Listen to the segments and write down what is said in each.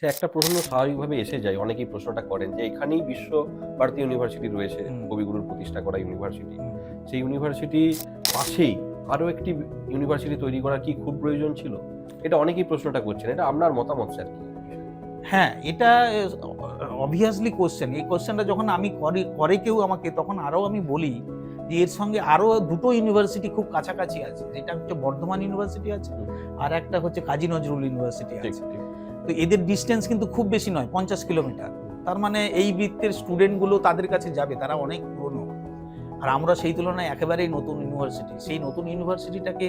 সে একটা প্রশ্ন স্বাভাবিকভাবে এসে যায়, অনেকেই প্রশ্নটা করেন যে এখানেই বিশ্ব ভারতী ইউনিভার্সিটি রয়েছে, কবিগুরুর প্রতিষ্ঠা করা ইউনিভার্সিটি, সেই ইউনিভার্সিটি পাশেই আরও একটি ইউনিভার্সিটি তৈরি করার কি খুব প্রয়োজন ছিল? এটা অনেকেই প্রশ্নটা করছেন, এটা আপনার মতামত স্যার কি? হ্যাঁ, এটা অবভিয়াসলি কোশ্চেন। এই কোশ্চেনটা যখন আমি করে কেউ আমাকে, তখন আরও আমি বলি যে এর সঙ্গে আরও দুটো ইউনিভার্সিটি খুব কাছাকাছি আছে, যেটা হচ্ছে বর্ধমান ইউনিভার্সিটি আছে, আর একটা হচ্ছে কাজী নজরুল ইউনিভার্সিটি আছে। তো এদের ডিস্টেন্স কিন্তু খুব বেশি নয়, 50 কিলোমিটার। তার মানে এই বৃত্তের স্টুডেন্টগুলো তাদের কাছে যাবে, তারা অনেক পুরনো। আর আমরা সেই তুলনায় একেবারেই নতুন ইউনিভার্সিটি। সেই নতুন ইউনিভার্সিটিটাকে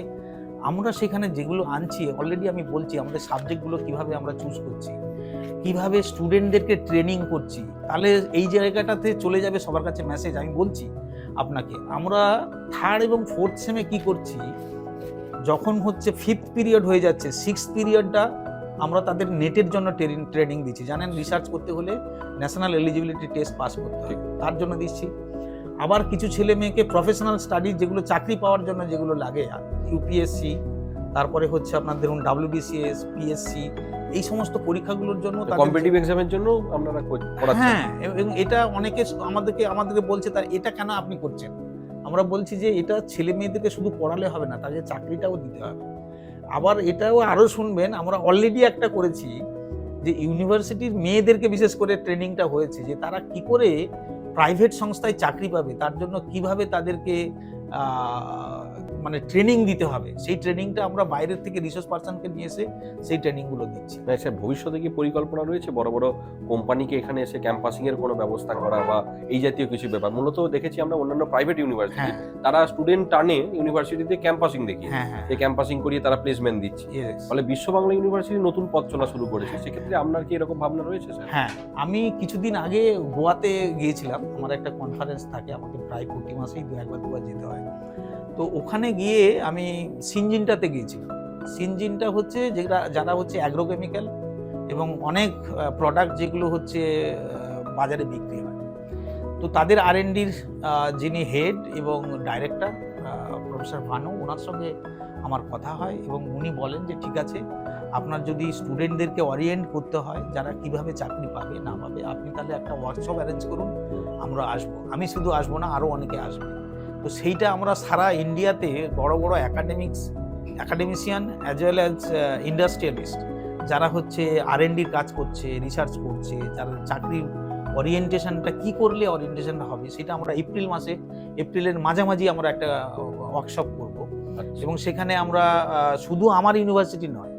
আমরা সেখানে যেগুলো আনছি, অলরেডি আমি বলছি আমাদের সাবজেক্টগুলো কিভাবে আমরা চুজ করছি, কিভাবে স্টুডেন্টদেরকে ট্রেনিং করছি, তাহলে এই জায়গাটাতে চলে যাবে সবার কাছে মেসেজ। আমি বলছি আপনাকে, আমরা 3rd এবং 4th সেমে কি করছি, যখন হচ্ছে 5th পিরিয়ড হয়ে যাচ্ছে, 6th পিরিয়ডটা আমরা তাদের নেটের জন্য ট্রেনিং দিচ্ছি। জানেন, রিসার্চ করতে হলে ন্যাশনাল এলিজিবিলিটি টেস্ট পাস করতে হয়, তার জন্য দিচ্ছি। আবার কিছু ছেলে মেয়েকে প্রফেশনাল স্টাডিজ, যেগুলো চাকরি পাওয়ার জন্য যেগুলো লাগে, ইউপিএসসি, তারপরে হচ্ছে আপনার ধরুন WBCS, পিএসসি, এই সমস্ত পরীক্ষাগুলোর জন্য, কম্পিটিটিভ এক্সামের জন্য আপনারা পড়াচ্ছেন। হ্যাঁ, এবং এটা অনেকে আমাদেরকে বলছে, তার এটা কেন আপনি করছেন? আমরা বলছি যে এটা ছেলে মেয়েদেরকে শুধু পড়ালে হবে না, তাদের চাকরিটাও দিতে হবে। আবার এটাও আরও শুনবেন, আমরা অলরেডি একটা করেছি যে ইউনিভার্সিটির মেয়েদেরকে বিশেষ করে ট্রেনিংটা হয়েছে, যে তারা কি করে প্রাইভেট সংস্থায় চাকরি পাবে, তার জন্য কিভাবে তাদেরকে মানে ট্রেনিং দিতে হবে। সেই ট্রেনিংটা আমরা বাইরের থেকে রিসোর্স পার্সনকে নিয়ে এসে সেই ট্রেনিংগুলো দিচ্ছি। স্যার, ভবিষ্যতে কি পরিকল্পনা রয়েছে বড় বড় কোম্পানিকে এখানে এসে ক্যাম্পাসিং এর কোনো ব্যবস্থা করা বা এই জাতীয় কিছু ব্যাপার? মূলত দেখেছি আমরা অন্যান্য প্রাইভেট ইউনিভার্সিটি, তারা স্টুডেন্ট টানে ইউনিভার্সিটিতে ক্যাম্পাসিং দেখিয়ে, এই ক্যাম্পাসিং করিয়ে তারা প্লেসমেন্ট দিচ্ছে। ফলে বিশ্ব বাংলা ইউনিভার্সিটি নতুন পথ চলা শুরু করেছে। সেক্ষেত্রে আপনার কি এরকম ভাবনা রয়েছে স্যার? হ্যাঁ, আমি কিছুদিন আগে গোয়াতে গিয়েছিলাম। আমার একটা কনফারেন্স থাকে, আমাকে প্রায় প্রতি মাসেই 1-2 বার যেতে হয়। তো ওখানে গিয়ে আমি সিনজিনটাতে গিয়েছিলাম। সিনজিনটা হচ্ছে যারা হচ্ছে অ্যাগ্রোকেমিক্যাল এবং অনেক প্রোডাক্ট যেগুলো হচ্ছে বাজারে বিক্রি হয়। তো তাদের R&Dর যিনি হেড এবং ডাইরেক্টর প্রফেসর ভানু, ওনার সঙ্গে আমার কথা হয় এবং উনি বলেন যে ঠিক আছে, আপনার যদি স্টুডেন্টদেরকে ওরিয়েন্ট করতে হয় যারা কিভাবে চাকরি পাবে না পাবে, আপনি তাহলে একটা ওয়ার্কশপ অ্যারেঞ্জ করুন, আমরা আসবো। আমি শুধু আসবো না, আরও অনেকে আসবে। তো সেইটা আমরা সারা ইন্ডিয়াতে বড় বড় academician as well as industrialist, যারা হচ্ছে R&Dর কাজ করছে, রিসার্চ করছে, যারা চাকরির ওরিয়েন্টেশনটা কী করলে ওরিয়েন্টেশনটা হবে, সেটা আমরা এপ্রিলের মাঝামাঝি আমরা একটা ওয়ার্কশপ করব। এবং সেখানে আমরা শুধু আমার ইউনিভার্সিটি নয়,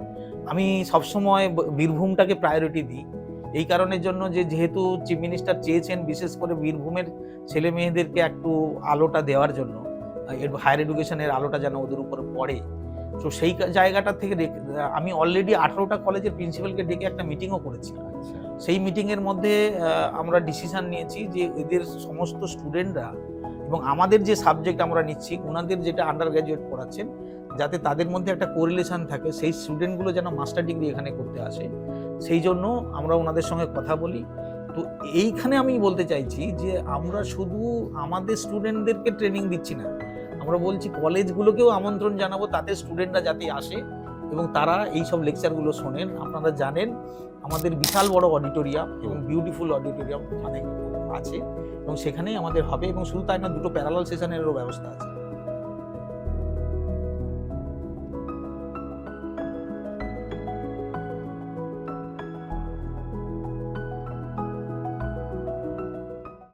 আমি সবসময় বীরভূমটাকে প্রায়োরিটি দিই এই কারণের জন্য যে যেহেতু চিফ মিনিস্টার চেয়েছেন বিশেষ করে বীরভূমের ছেলে মেয়েদেরকে একটু আলোটা দেওয়ার জন্য, হায়ার এডুকেশনের আলোটা যেন ওদের উপরে পড়ে। তো সেই জায়গাটা থেকে আমি অলরেডি 18টা কলেজের প্রিন্সিপালকে ডেকে একটা মিটিংও করেছি। সেই মিটিংয়ের মধ্যে আমরা ডিসিশন নিয়েছি যে এদের সমস্ত স্টুডেন্টরা এবং আমাদের যে সাবজেক্ট আমরা নিচ্ছি, ওনাদের যেটা আন্ডার গ্র্যাজুয়েট পড়াচ্ছেন, যাতে তাদের মধ্যে একটা কোরিলেশন থাকে, সেই স্টুডেন্টগুলো যেন মাস্টার ডিগ্রি এখানে করতে আসে, সেই জন্য আমরা ওনাদের সঙ্গে কথা বলি। তো এইখানে আমি বলতে চাইছি যে আমরা শুধু আমাদের স্টুডেন্টদেরকে ট্রেনিং দিচ্ছি না, আমরা বলছি কলেজগুলোকেও আমন্ত্রণ জানাবো, তাতে স্টুডেন্টরা যাতে আসে এবং তারা এই সব লেকচারগুলো শোনেন। আপনারা জানেন আমাদের বিশাল বড় অডিটোরিয়াম এবং বিউটিফুল অডিটোরিয়াম মানে আছে, এবং সেখানেই আমাদের হবে। এবং শুধু তাই না, 2টো প্যারালাল সেশনেরও ব্যবস্থা আছে।